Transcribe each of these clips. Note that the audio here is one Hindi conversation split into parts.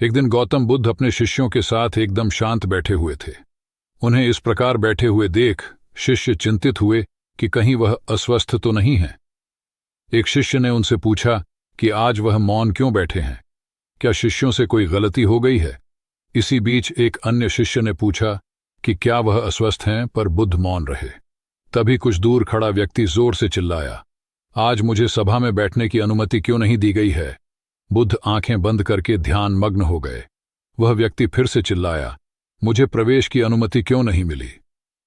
एक दिन गौतम बुद्ध अपने शिष्यों के साथ एकदम शांत बैठे हुए थे। उन्हें इस प्रकार बैठे हुए देख शिष्य चिंतित हुए कि कहीं वह अस्वस्थ तो नहीं है। एक शिष्य ने उनसे पूछा कि आज वह मौन क्यों बैठे हैं, क्या शिष्यों से कोई गलती हो गई है। इसी बीच एक अन्य शिष्य ने पूछा कि क्या वह अस्वस्थ हैं, पर बुद्ध मौन रहे। तभी कुछ दूर खड़ा व्यक्ति जोर से चिल्लाया, आज मुझे सभा में बैठने की अनुमति क्यों नहीं दी गई है। बुद्ध आंखें बंद करके ध्यान मग्न हो गए। वह व्यक्ति फिर से चिल्लाया, मुझे प्रवेश की अनुमति क्यों नहीं मिली।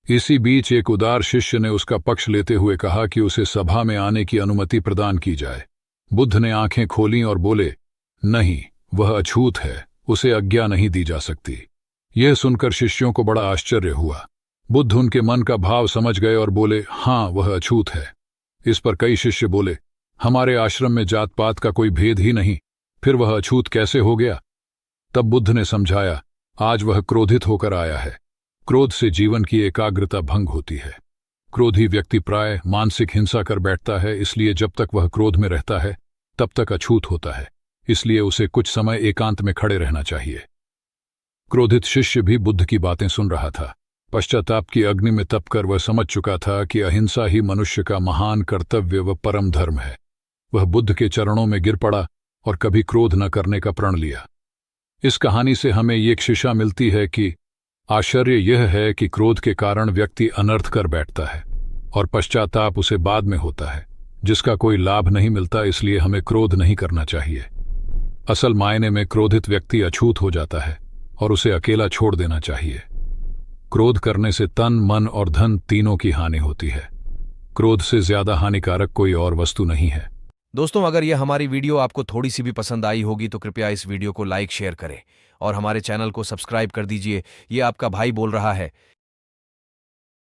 इसी बीच एक उदार शिष्य ने उसका पक्ष लेते हुए कहा कि उसे सभा में आने की अनुमति प्रदान की जाए। बुद्ध ने आंखें खोलीं और बोले, नहीं, वह अछूत है, उसे आज्ञा नहीं दी जा सकती। यह सुनकर शिष्यों को बड़ा आश्चर्य हुआ। बुद्ध उनके मन का भाव समझ गए और बोले, हाँ, वह अछूत है। इस पर कई शिष्य बोले, हमारे आश्रम में जात पात का कोई भेद ही नहीं, फिर वह अछूत कैसे हो गया। तब बुद्ध ने समझाया, आज वह क्रोधित होकर आया है। क्रोध से जीवन की एकाग्रता भंग होती है। क्रोधी व्यक्ति प्राय मानसिक हिंसा कर बैठता है, इसलिए जब तक वह क्रोध में रहता है तब तक अछूत होता है। इसलिए उसे कुछ समय एकांत में खड़े रहना चाहिए। क्रोधित शिष्य भी बुद्ध की बातें सुन रहा था। पश्चाताप की अग्नि में तपकर वह समझ चुका था कि अहिंसा ही मनुष्य का महान कर्तव्य व परम धर्म है। वह बुद्ध के चरणों में गिर पड़ा और कभी क्रोध न करने का प्रण लिया। इस कहानी से हमें ये शिक्षा मिलती है कि आश्चर्य यह है कि क्रोध के कारण व्यक्ति अनर्थ कर बैठता है और पश्चाताप उसे बाद में होता है, जिसका कोई लाभ नहीं मिलता। इसलिए हमें क्रोध नहीं करना चाहिए। असल मायने में क्रोधित व्यक्ति अछूत हो जाता है और उसे अकेला छोड़ देना चाहिए। क्रोध करने से तन, मन और धन तीनों की हानि होती है। क्रोध से ज्यादा हानिकारक कोई और वस्तु नहीं है। दोस्तों, अगर यह हमारी वीडियो आपको थोड़ी सी भी पसंद आई होगी तो कृपया इस वीडियो को लाइक शेयर करें और हमारे चैनल को सब्सक्राइब कर दीजिए। ये आपका भाई बोल रहा है।